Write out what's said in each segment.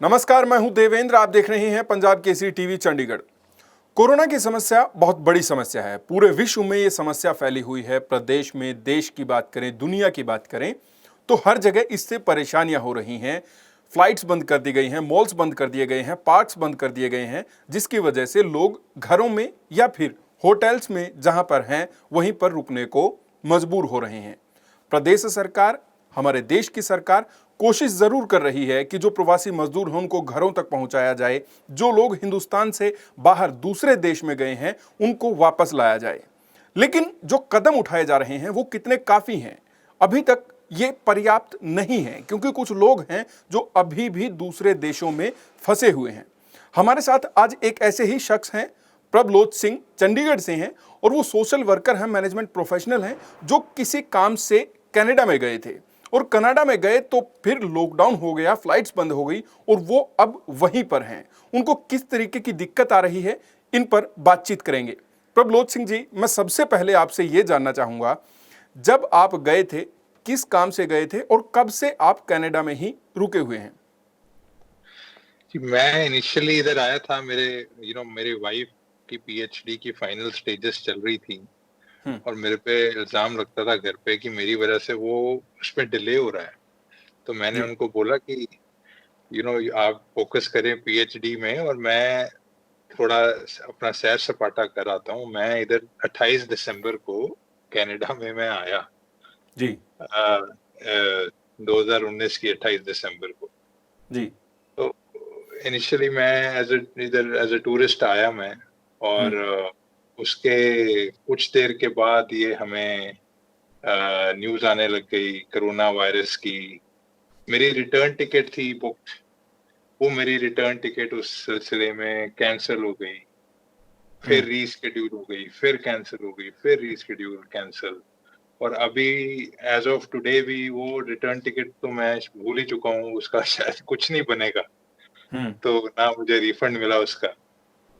नमस्कार, मैं हूं देवेंद्र। आप देख रहे हैं पंजाब केसरी टीवी चंडीगढ़। कोरोना की समस्या बहुत बड़ी समस्या है। पूरे विश्व में ये समस्या फैली हुई है। प्रदेश में, देश की बात करें, दुनिया की बात करें तो हर जगह इससे परेशानियां हो रही हैं। फ्लाइट्स बंद कर दी गई हैं, मॉल्स बंद कर दिए गए हैं, पार्क्स बंद कर दिए गए हैं, जिसकी वजह से लोग घरों में या फिर होटल्स में जहां पर हैं वहीं पर रुकने को मजबूर हो रहे हैं। प्रदेश सरकार, हमारे देश की सरकार कोशिश जरूर कर रही है कि जो प्रवासी मजदूर हैं उनको घरों तक पहुंचाया जाए, जो लोग हिंदुस्तान से बाहर दूसरे देश में गए हैं उनको वापस लाया जाए। लेकिन जो कदम उठाए जा रहे हैं वो कितने काफी हैं? अभी तक ये पर्याप्त नहीं है, क्योंकि कुछ लोग हैं जो अभी भी दूसरे देशों में फंसे हुए हैं। हमारे साथ आज एक ऐसे ही शख्स हैं, प्रभलोच सिंह, चंडीगढ़ से हैं और वो सोशल वर्कर हैं, मैनेजमेंट प्रोफेशनल हैं, जो किसी काम से कनाडा में गए थे और कनाडा में गए तो फिर लॉकडाउन हो गया, फ्लाइट्स बंद हो गई और वो अब वहीं पर हैं। उनको किस तरीके की दिक्कत आ रही है, इन पर बातचीत करेंगे। प्रभलोच सिंह जी, मैं सबसे पहले आपसे ये जानना चाहूंगा, जब आप गए थे, किस काम से गए थे और कब से आप कनाडा में ही रुके हुए हैं? कि मैं इनिशियली इधर आया था, मेरे वाइफ की पीएचडी की फाइनल स्टेजेस चल रही थी और मेरे पे इल्जाम लगता था घर पे कि मेरी वजह से वो उसमें डिले हो रहा है। तो मैंने जी। उनको बोला कि आप फोकस करें पीएचडी में और मैं थोड़ा अपना सैर सपाटा कर आता हूँ। मैं इधर 28 दिसंबर को कनाडा में मैं आया, जी। 2019 की 28 दिसंबर को। जी। तो इनिशियली मैं इधर एज अ टूरिस्ट आया मैं, और उसके कुछ देर के बाद ये हमें न्यूज़ आने लग गई कोरोना वायरस की। मेरी रिटर्न टिकट थी बुक्ड, वो मेरी रिटर्न टिकट उस सिलसिले में कैंसिल हो गई, फिर रीस्केड्यूल हो गई, फिर कैंसिल हो गई, फिर रीस्केड्यूल, कैंसिल। और अभी एज ऑफ टुडे भी वो रिटर्न टिकट तो मैं भूल ही चुका हूँ, उसका शायद कुछ नहीं बनेगा, तो ना मुझे रिफंड मिला उसका।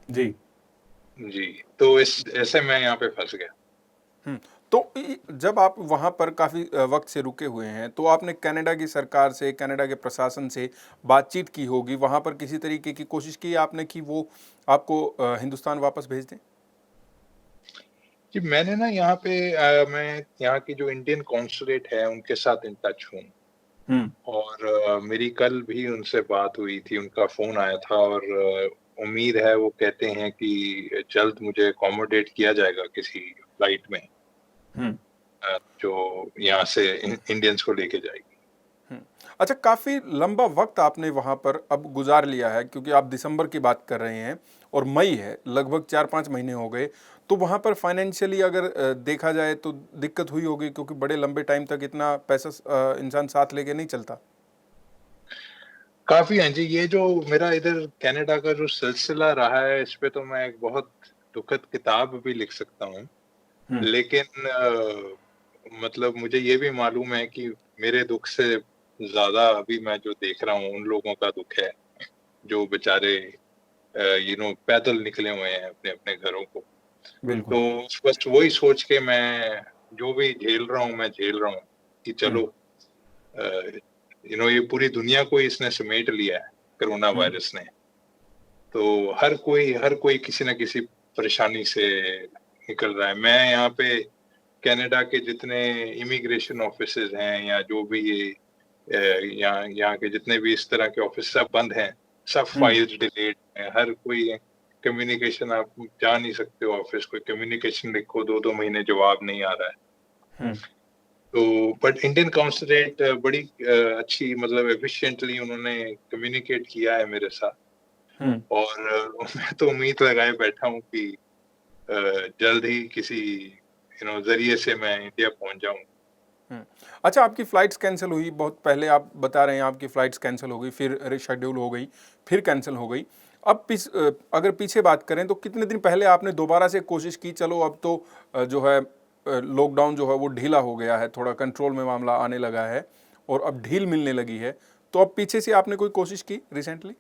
जी। जी, तो इस ऐसे मैं यहाँ पे फंस गया। तो जब आप वहाँ पर काफ़ी वक्त से रुके हुए हैं तो आपने कनाडा की सरकार से, कनाडा के प्रशासन से बातचीत की होगी, वहाँ पर किसी तरीके की कोशिश की आपने कि वो आपको हिंदुस्तान वापस भेज दें? जी, मैंने ना यहाँ पे मैं यहाँ की जो इंडियन कॉन्सुलेट है उनके साथ इन टच हूँ, हम्म। और मेरी कल भी उनसे बात हुई थी, उनका फोन आया था, और उम्मीद है, वो कहते हैं कि जल्द मुझे अकोमोडेट किया जाएगा किसी फ्लाइट में हम्म। जो यहाँ से इंडियंस को लेके जाएगी। अच्छा, काफ़ी लंबा वक्त आपने वहाँ पर अब गुजार लिया है, क्योंकि आप दिसंबर की बात कर रहे हैं और मई है, लगभग 4-5 महीने हो गए। तो वहाँ पर फाइनेंशियली अगर देखा जाए तो दिक्कत हुई होगी, क्योंकि बड़े लंबे टाइम तक इतना पैसा इंसान साथ लेके नहीं चलता। काफी हैं जी, ये जो मेरा इधर कनाडा का जो सिलसिला रहा है, इस पे तो मैं एक बहुत दुखद किताब भी लिख सकता हूँ। हम्म। लेकिन मतलब मुझे ये भी मालूम है कि मेरे दुख से ज्यादा अभी मैं जो देख रहा हूँ उन लोगों का दुख है, जो बेचारे पैदल निकले हुए हैं अपने अपने घरों को। बिल्कुल। तो बस वही सोच के मैं जो भी झेल रहा हूँ, मैं झेल रहा हूँ कि हम्म। चलो, ये पूरी दुनिया को इसने समेट लिया है, कोरोना हम्म। वायरस ने। तो हर कोई किसी न किसी परेशानी से निकल रहा है। मैं यहाँ पे कनाडा के जितने इमिग्रेशन ऑफिसेज हैं, या जो भी ये यहाँ यहाँ के जितने भी इस तरह के ऑफिस सब बंद हैं, सब हम्म। फाइल्स डिलीट हैं। हर कोई कम्युनिकेशन, आप जा नहीं सकते हो ऑफिस, कोई कम्युनिकेशन लिखो, 2-2 महीने जवाब नहीं आ रहा है। हम्म। तो बट इंडियन कॉन्सुलेट बड़ी अच्छी, मतलब एफिशिएंटली उन्होंने कम्युनिकेट किया है मेरे साथ, हम्म। और मैं तो उम्मीद लगाए बैठा हूँ कि जल्द ही किसी जरिए से मैं इंडिया पहुंच जाऊं। हम्म। अच्छा, आपकी फ्लाइट्स कैंसिल हुई, बहुत पहले आप बता रहे हैं आपकी फ्लाइट्स कैंसिल हो गई, फिर रिशेड्यूल हो गई, फिर कैंसिल हो गई। अब अगर पीछे बात करें तो कितने दिन पहले आपने दोबारा से कोशिश की, चलो अब तो जो है लॉकडाउन जो है वो ढीला हो गया है, थोड़ा कंट्रोल में मामला आने लगा है और अब ढील मिलने लगी है, तो अब पीछे से आपने कोई कोशिश की रिसेंटली?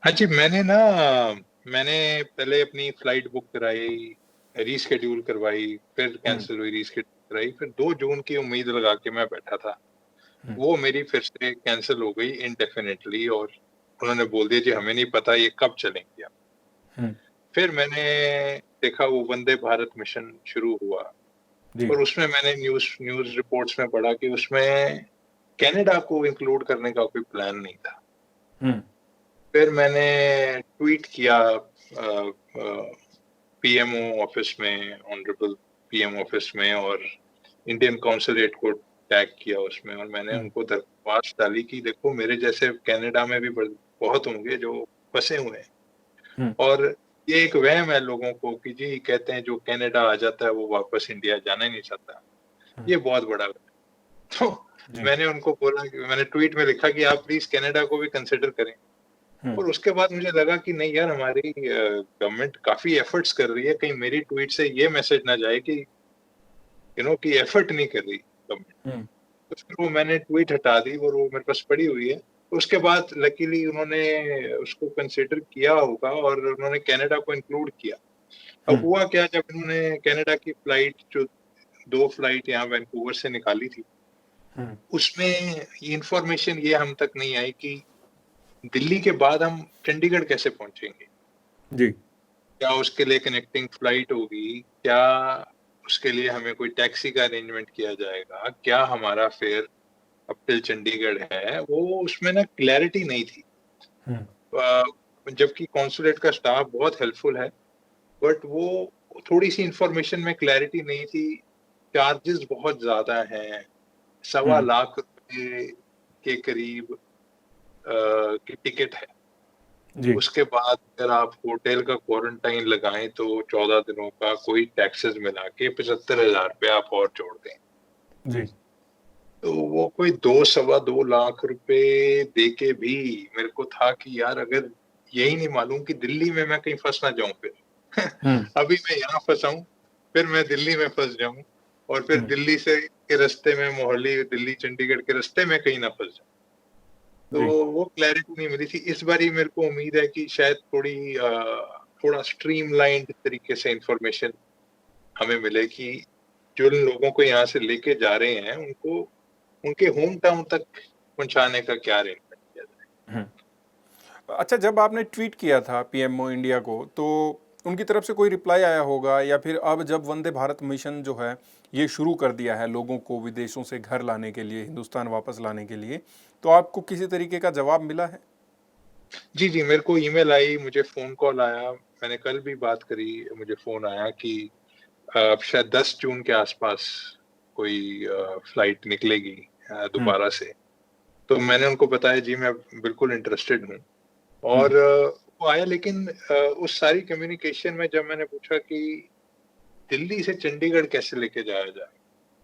हाँ जी, मैंने पहले अपनी फ्लाइट बुक कराई, रीशेड्यूल करवाई, फिर हम्म। कैंसिल हुई, रीशेड्यूल कराई, फिर 2 जून की उम्मीद लगा के मैं बैठा था। वो मेरी फिर से कैंसिल हो गई इंडेफिनिटली, और उन्होंने बोल दिया जी हमें नहीं पता ये कब चलेंगी अब। हम्म, फिर मैंने देखा वो वंदे भारत मिशन शुरू हुआ, जी। और उसमें मैंने न्यूज़ रिपोर्ट्स में पढ़ा कि उसमें कनाडा को इंक्लूड करने का कोई प्लान नहीं था। हम्म, फिर मैंने ट्वीट किया पीएमओ ऑफिस में, ऑनरेबल पीएम ऑफिस में, और इंडियन कॉन्सुलेट को टैग किया उसमें, और मैंने हम्म, उनको दरख्वास्त डाली कि देखो मेरे जैसे कनाडा में भी बहुत होंगे जो फंसे हुए हैं, हम्म, और ये एक वहम है लोगों को कि जी कहते हैं जो कनाडा आ जाता है वो वापस इंडिया जाना ही नहीं चाहता। हम्म, ये बहुत बड़ा वहम है। तो जी। मैंने उनको बोला कि मैंने ट्वीट में लिखा कि आप प्लीज कनाडा को भी कंसिडर करें। हम्म, और उसके बाद मुझे लगा कि नहीं यार, हमारी गवर्नमेंट काफी एफर्ट्स कर रही है, कहीं मेरी ट्वीट से ये मैसेज ना जाए कि कि एफर्ट नहीं कर रही गवर्नमेंट। हम्म, तो फिर वो मैंने ट्वीट हटा दी और वो मेरे पास पड़ी हुई है। उसके बाद लकीली उन्होंने उसको कंसिडर किया होगा और उन्होंने कनाडा को इंक्लूड किया। अब हम्म, हुआ क्या, जब उन्होंने कनाडा की फ्लाइट जो 2 फ्लाइट यहाँ वैंकूवर से निकाली थी, हम्म, उसमें ये इंफॉर्मेशन ये हम तक नहीं आई कि दिल्ली के बाद हम चंडीगढ़ कैसे पहुंचेंगे। जी। क्या उसके लिए कनेक्टिंग फ्लाइट होगी, क्या उसके लिए हमें कोई टैक्सी का अरेंजमेंट किया जाएगा, क्या हमारा फेयर अप टिल चंडीगढ़ है, वो उसमें ना क्लैरिटी नहीं थी। हम्म, जबकि कॉन्सुलेट का स्टाफ बहुत हेल्पफुल है, बट वो थोड़ी सी इंफॉर्मेशन में क्लैरिटी नहीं थी। चार्जेस बहुत ज्यादा हैं, सवा हम्म, लाख रुपए के करीब की टिकट है। जी। उसके बाद अगर आप होटल का क्वारंटाइन लगाएं तो 14 दिनों का कोई टैक्सेस मिला के 75,000 रुपये आप और जोड़ दें, जी। तो वो कोई 2 सवा 2 लाख रुपए दे के भी मेरे को था कि यार अगर यही नहीं मालूम कि दिल्ली में मैं कहीं फंस ना जाऊं फिर। हम्म, अभी मैं यहाँ फंसा हूँ, फिर मैं दिल्ली में फंस जाऊं, और फिर हम्म, दिल्ली से के रास्ते में मोहाली, दिल्ली चंडीगढ़ के रास्ते में कहीं ना फंस जाऊं। तो जी। वो क्लैरिटी नहीं मिली थी। इस बारी मेरे को उम्मीद है कि शायद थोड़ा स्ट्रीमलाइंड तरीके से इंफॉर्मेशन हमें मिले कि जो लोगों को यहाँ से लेके जा रहे हैं उनको उनके होम टाउन तक पहुंचाने का क्या अरेंजमेंट किया जाए। हम्म। अच्छा, जब आपने ट्वीट किया था पीएमओ इंडिया को, तो उनकी तरफ से कोई रिप्लाई आया होगा, या फिर अब जब वंदे भारत मिशन जो है ये शुरू कर दिया है लोगों को विदेशों से घर लाने के लिए, हिंदुस्तान वापस लाने के लिए, तो आपको किसी तरीके का जवाब मिला है? जी जी, मेरे को ईमेल आई, मुझे फोन कॉल आया, मैंने कल भी बात करी, मुझे फोन आया कि अब शायद 10 जून के आसपास कोई फ्लाइट निकलेगी हम्म, दोबारा से। तो मैंने उनको बताया जी मैं बिल्कुल इंटरेस्टेड हूँ। हम्म, और वो आया, लेकिन उस सारी कम्युनिकेशन में जब मैंने पूछा कि दिल्ली से चंडीगढ़ कैसे लेके जाया जाए,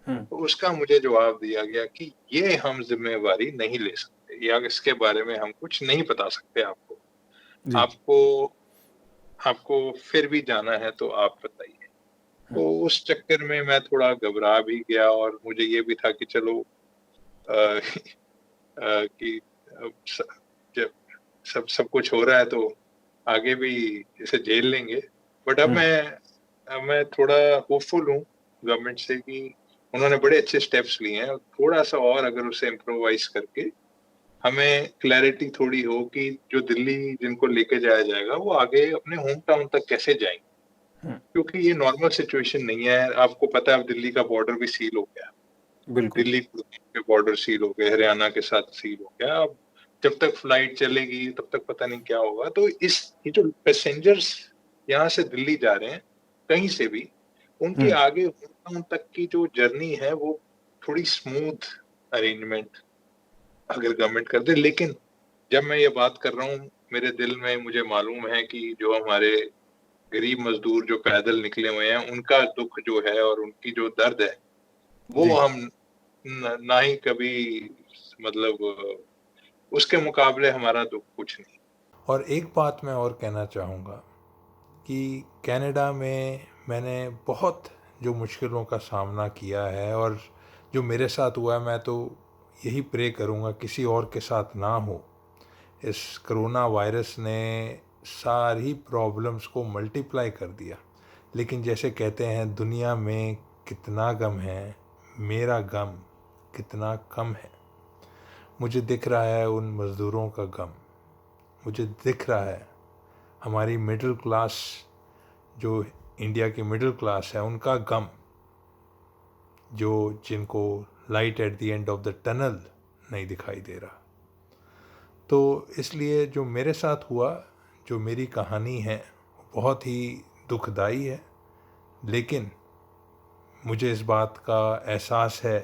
हम्म, तो उसका मुझे जवाब दिया गया कि ये हम जिम्मेवारी नहीं ले सकते, या इसके बारे में हम कुछ नहीं बता सकते आपको। जी। आपको आपको फिर भी जाना है तो आप बताइए। तो उस चक्कर में मैं थोड़ा घबरा भी गया, और मुझे ये भी था कि चलो अ, कि अब जब सब सब कुछ हो रहा है तो आगे भी इसे झेल लेंगे। बट हम्म, अब मैं थोड़ा होपफुल हूँ गवर्नमेंट से कि उन्होंने बड़े अच्छे स्टेप्स लिए हैं, थोड़ा सा और अगर उसे इम्प्रोवाइज करके हमें क्लैरिटी थोड़ी हो कि जो दिल्ली जिनको लेके जाया जाएगा वो आगे अपने होम टाउन तक कैसे जाएंगे। हम्म, क्योंकि ये नॉर्मल सिचुएशन नहीं है, आपको पता है अब दिल्ली का बॉर्डर भी सील हो गया, बिल्कुल। दिल्ली के बॉर्डर सील हो गए, हरियाणा के साथ सील हो गया। अब जब तक फ्लाइट चलेगी तब तक पता नहीं क्या होगा। तो ये जो पैसेंजर्स यहाँ से दिल्ली जा रहे हैं कहीं से भी, उनकी हम्म, आगे होम तक की जो जर्नी है वो थोड़ी स्मूथ अरेंजमेंट अगर गवर्नमेंट कर दे। लेकिन जब मैं ये बात कर रहा हूँ, मेरे दिल में मुझे मालूम है कि जो हमारे गरीब मजदूर जो पैदल निकले हुए हैं उनका दुख जो है और उनकी जो दर्द है वो जी। हम ना ही कभी, मतलब उसके मुकाबले हमारा दुख कुछ नहीं। और एक बात मैं और कहना चाहूँगा कि कनाडा में मैंने बहुत जो मुश्किलों का सामना किया है, और जो मेरे साथ हुआ है, मैं तो यही प्रे करूँगा किसी और के साथ ना हो। इस कोरोना वायरस ने सारी प्रॉब्लम्स को मल्टीप्लाई कर दिया। लेकिन जैसे कहते हैं, दुनिया में कितना गम है, मेरा गम कितना कम है। मुझे दिख रहा है उन मज़दूरों का गम, मुझे दिख रहा है हमारी मिडिल क्लास, जो इंडिया की मिडिल क्लास है, उनका गम, जो जिनको light at the end of the tunnel नहीं दिखाई दे रहा। तो इसलिए जो मेरे साथ हुआ, जो मेरी कहानी है, बहुत ही दुखदाई है, लेकिन मुझे इस बात का एहसास है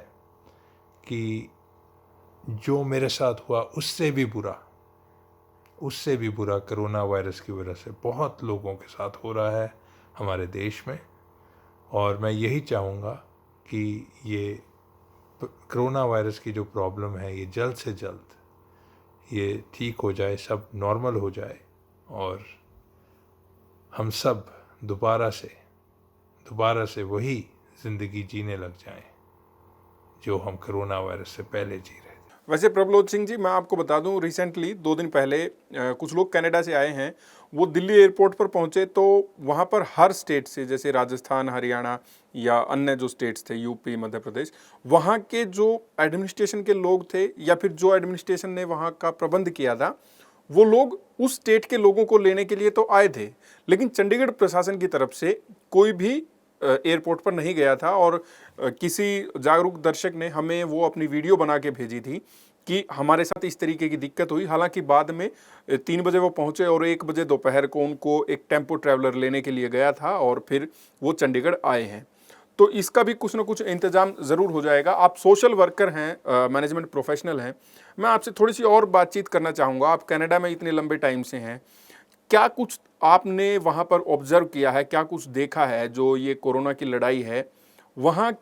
कि जो मेरे साथ हुआ उससे भी बुरा कोरोना वायरस की वजह से बहुत लोगों के साथ हो रहा है हमारे देश में। और मैं यही चाहूँगा कि ये कोरोना वायरस की जो प्रॉब्लम है ये जल्द से जल्द ये ठीक हो जाए, सब नॉर्मल हो जाए और हम सब दोबारा से वही ज़िंदगी जीने लग जाएं जो हम कोरोना वायरस से पहले जी रहे थे। वैसे प्रभलोद सिंह जी, मैं आपको बता दूं, रिसेंटली 2 दिन पहले कुछ लोग कनाडा से आए हैं। वो दिल्ली एयरपोर्ट पर पहुंचे तो वहां पर हर स्टेट से, जैसे राजस्थान, हरियाणा या अन्य जो स्टेट्स थे, यूपी, मध्य प्रदेश, वहां के जो एडमिनिस्ट्रेशन के लोग थे या फिर जो एडमिनिस्ट्रेशन ने वहां का प्रबंध किया था, वो लोग उस स्टेट के लोगों को लेने के लिए तो आए थे, लेकिन चंडीगढ़ प्रशासन की तरफ से कोई भी एयरपोर्ट पर नहीं गया था। और किसी जागरूक दर्शक ने हमें वो अपनी वीडियो बना के भेजी थी कि हमारे साथ इस तरीके की दिक्कत हुई। हालांकि बाद में 3 बजे वो पहुंचे और 1 बजे दोपहर को उनको एक टेम्पो ट्रैवलर लेने के लिए गया था और फिर वो चंडीगढ़ आए हैं। तो इसका भी कुछ ना कुछ इंतजाम ज़रूर हो जाएगा। आप सोशल वर्कर हैं, मैनेजमेंट प्रोफेशनल हैं, मैं आपसे थोड़ी सी और बातचीत करना चाहूँगा। आप कनाडा में इतने लंबे टाइम से हैं, क्या कुछ आपने वहाँ पर ऑब्जर्व किया है, क्या कुछ देखा है जो ये कोरोना की लड़ाई है, वहाँ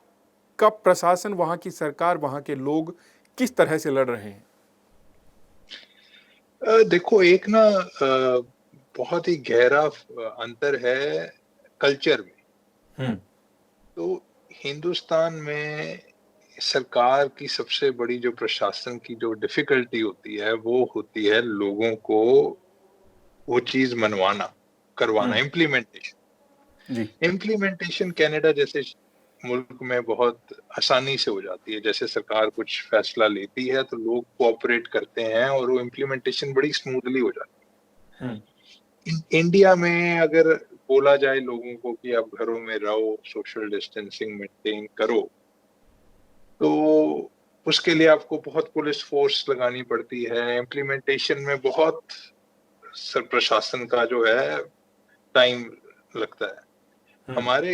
का प्रशासन, वहाँ की सरकार, वहाँ के लोग किस तरह से लड़ रहे हैं? देखो, एक ना बहुत ही गहरा अंतर है कल्चर में। तो हिंदुस्तान में सरकार की सबसे बड़ी जो प्रशासन की जो डिफिकल्टी होती है वो होती है लोगों को वो चीज करवाना, इम्प्लीमेंटेशन कनाडा जैसे मुल्क में बहुत आसानी से हो जाती है। जैसे सरकार कुछ फैसला लेती है तो लोग कोऑपरेट करते हैं और वो इम्प्लीमेंटेशन बड़ी स्मूथली हो जाती है। इंडिया में अगर बोला जाए लोगों को कि आप घरों में रहो, सोशल डिस्टेंसिंग मेंटेन करो, तो उसके लिए आपको बहुत पुलिस फोर्स लगानी पड़ती है। इम्प्लीमेंटेशन में बहुत प्रशासन का जो है टाइम लगता है। हमारे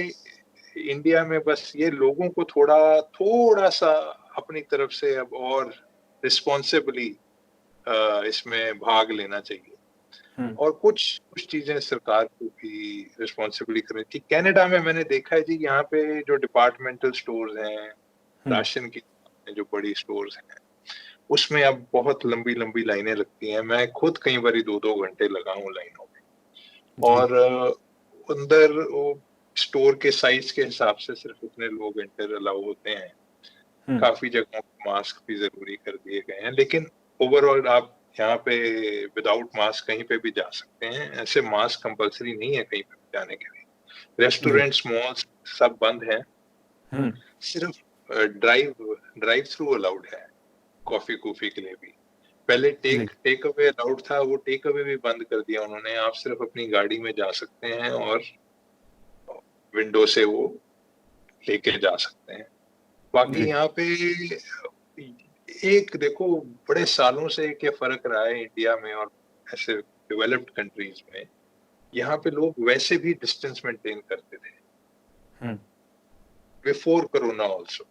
इंडिया में बस ये लोगों को थोड़ा सा अपनी तरफ से अब और रिस्पॉन्सिबली इसमें भाग लेना चाहिए और कुछ चीजें सरकार को भी रिस्पॉन्सिबली करनी चाहिए। कनाडा में मैंने देखा है जी, यहाँ पे जो डिपार्टमेंटल स्टोर्स हैं, राशन की जो बड़ी स्टोर्स हैं, उसमें अब बहुत लंबी लंबी लाइनें लगती हैं। मैं खुद कई बार 2-2 घंटे लगा हूँ लाइनों में। और अंदर वो स्टोर के साइज के हिसाब से सिर्फ उतने लोग एंटर अलाउ होते हैं। काफी जगहों पर मास्क भी जरूरी कर दिए गए हैं, लेकिन ओवरऑल आप यहाँ पे विदाउट मास्क कहीं पे भी जा सकते हैं। ऐसे मास्क कंपलसरी नहीं है कहीं पे भी जाने के लिए। रेस्टोरेंट्स, मॉल्स सब बंद हैं। सिर्फ ड्राइव थ्रू अलाउड है कॉफी के लिए भी। पहले टेक अवे अलाउड था, वो टेक अवे भी बंद कर दिया उन्होंने। आप सिर्फ अपनी गाड़ी में जा सकते हैं और विंडो से वो लेके जा सकते हैं। बाकी यहाँ पे एक देखो, बड़े सालों से क्या फर्क रहा है इंडिया में और ऐसे डेवलप्ड कंट्रीज में। यहाँ पे लोग वैसे भी डिस्टेंस मेंटेन करते थे बिफोर कोरोना ऑल्सो।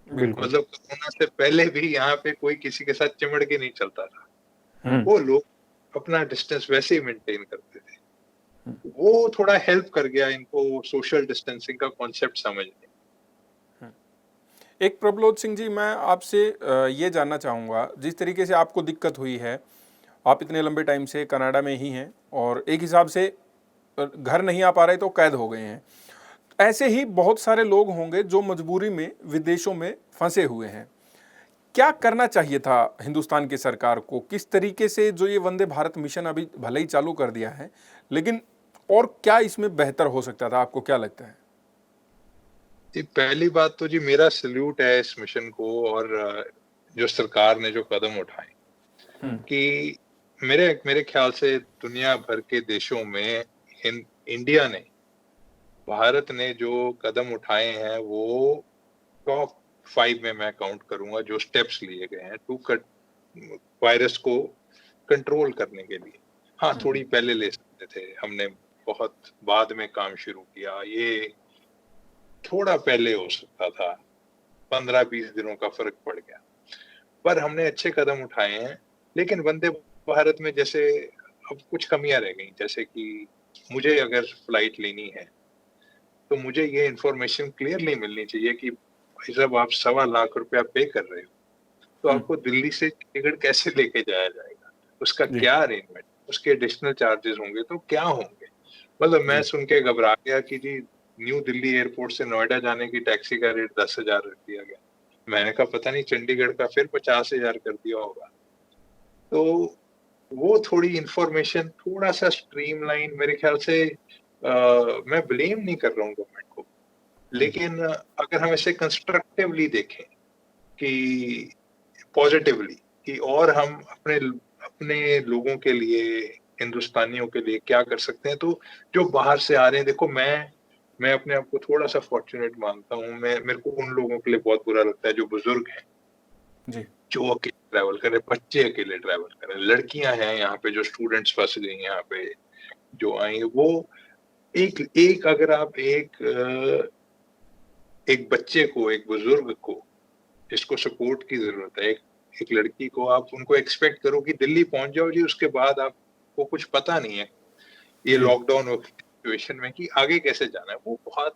मतलब कोरोना से पहले भी यहाँ पे कोई किसी के साथ चिमड़ के नहीं चलता था। वो लोग अपना डिस्टेंस वैसे ही मेंटेन करते थे। वो थोड़ा हेल्प कर गया इनको सोशल डिस्टेंसिंग का कॉन्सेप्ट समझने। एक प्रभलोद सिंह जी, मैं आपसे ये जानना चाहूँगा, जिस तरीके से आपको दिक्कत हुई है, आप इतने लंबे टाइम से कनाडा में ही हैं और एक हिसाब से घर नहीं आ पा रहे तो कैद हो गए हैं। ऐसे ही बहुत सारे लोग होंगे जो मजबूरी में विदेशों में फंसे हुए हैं। क्या करना चाहिए था हिंदुस्तान की सरकार को? किस तरीके से, जो ये वंदे भारत मिशन अभी भले ही चालू कर दिया है, लेकिन और क्या इसमें बेहतर हो सकता था, आपको क्या लगता है? पहली बात तो जी मेरा सल्यूट है इस मिशन को। और जो सरकार ने जो कदम उठाए कि मेरे ख्याल से दुनिया भर के देशों में इंडिया ने, भारत ने जो कदम उठाए हैं वो टॉप 5 में मैं काउंट करूंगा, जो स्टेप्स लिए गए हैं टू कट वायरस को कंट्रोल करने के लिए। हाँ, थोड़ी पहले ले सकते थे, हमने बहुत बाद में काम शुरू किया, ये थोड़ा पहले हो सकता था, 15-20 दिनों का फर्क पड़ गया, पर हमने अच्छे कदम उठाए हैं। लेकिन वंदे भारत में जैसे अब कुछ कमियां रह गई, जैसे कि मुझे अगर फ्लाइट लेनी है तो मुझे ये इंफॉर्मेशन क्लियरली मिलनी चाहिए कि भाई साहब आप 1.25 लाख रुपया पे कर रहे हो, तो आपको दिल्ली से चंडीगढ़ कैसे लेके जाया जाएगा, उसका क्या अरेंजमेंट, उसके एडिशनल चार्जेस होंगे तो क्या होंगे। मतलब मैं सुन के घबरा गया कि जी न्यू दिल्ली एयरपोर्ट से नोएडा जाने की टैक्सी का रेट 10,000 रख दिया गया। मैंने कहा पता नहीं चंडीगढ़ का फिर 50,000 कर दिया होगा। तो वो थोड़ी इंफॉर्मेशन थोड़ा सा स्ट्रीमलाइन, मेरे ख्याल से मैं ब्लेम नहीं कर रहा हूँ गवर्नमेंट को, लेकिन अगर हम इसे कंस्ट्रक्टिवली देखें कि पॉजिटिवली, कि और हम अपने लोगों के लिए, हिंदुस्तानियों के लिए क्या कर सकते हैं, तो जो बाहर से आ रहे हैं, देखो मैं अपने आप को थोड़ा सा फॉर्चुनेट मानता हूँ। मेरे को उन लोगों के लिए बहुत बुरा लगता है जो बुजुर्ग हैं जी, जो अकेले ट्रैवल कर रहे, बच्चे अकेले ट्रैवल कर रहे, लड़कियां हैं यहाँ पे जो स्टूडेंट्स फंस गई यहाँ पे जो आई, वो एक अगर आप एक बच्चे को, एक बुजुर्ग को जिसको सपोर्ट की जरूरत है, एक लड़की को आप उनको एक्सपेक्ट करो कि दिल्ली पहुंच जाओ जी, उसके बाद आपको कुछ पता नहीं है ये लॉकडाउन सिचुएशन में कि आगे कैसे जाना है, वो बहुत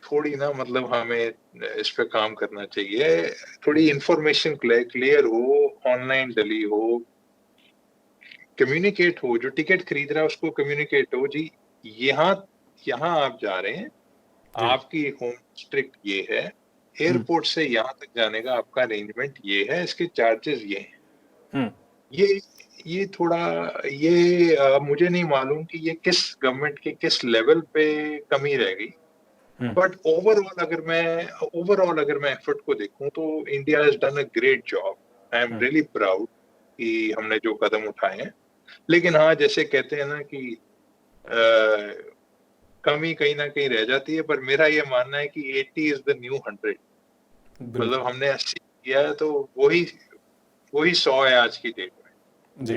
थोड़ी ना, मतलब हमें इस पे काम करना चाहिए। थोड़ी इंफॉर्मेशन क्लियर हो, ऑनलाइन डली हो, कम्युनिकेट हो, जो टिकट खरीद रहा है उसको कम्युनिकेट हो जी यहाँ यहाँ आप जा रहे हैं, आपकी होम डिस्ट्रिक्ट ये है, एयरपोर्ट से यहाँ तक जाने का आपका अरेंजमेंट ये है, इसके चार्जेस ये हैं। ये थोड़ा मुझे नहीं मालूम कि ये किस गवर्नमेंट के किस लेवल पे कमी रह गई, बट ओवरऑल अगर मैं एफर्ट को देखूं तो India has done a great job. I am really proud कि हमने जो कदम उठाए हैं। लेकिन हाँ, जैसे कहते हैं ना कि कमी कहीं ना कहीं रह जाती है, पर मेरा ये मानना है कि 80 इज द न्यू 100। मतलब हमने 80 किया है तो वही 100 है आज की डेट में।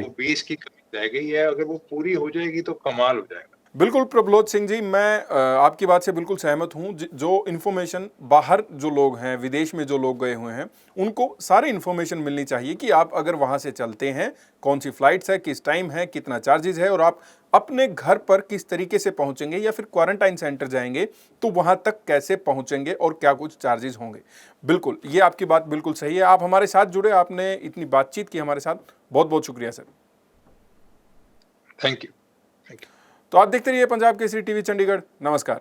वो 20 की कमी रह गई है, अगर वो पूरी हो जाएगी तो कमाल हो जाएगा। बिल्कुल प्रबलोच सिंह जी, मैं आपकी बात से बिल्कुल सहमत हूं। जो इन्फॉर्मेशन बाहर जो लोग हैं, विदेश में जो लोग गए हुए हैं, उनको सारी इन्फॉर्मेशन मिलनी चाहिए कि आप अगर वहां से चलते हैं, कौन सी फ्लाइट्स है, किस टाइम है, कितना चार्जेस है, और आप अपने घर पर किस तरीके से पहुंचेंगे या फिर क्वारंटाइन सेंटर जाएंगे तो वहां तक कैसे पहुंचेंगे और क्या कुछ चार्जेस होंगे। बिल्कुल, ये आपकी बात बिल्कुल सही है। आप हमारे साथ जुड़े, आपने इतनी बातचीत की हमारे साथ, बहुत बहुत शुक्रिया सर। Thank you. तो आप देखते रहिए पंजाब केसरी टीवी चंडीगढ़। नमस्कार।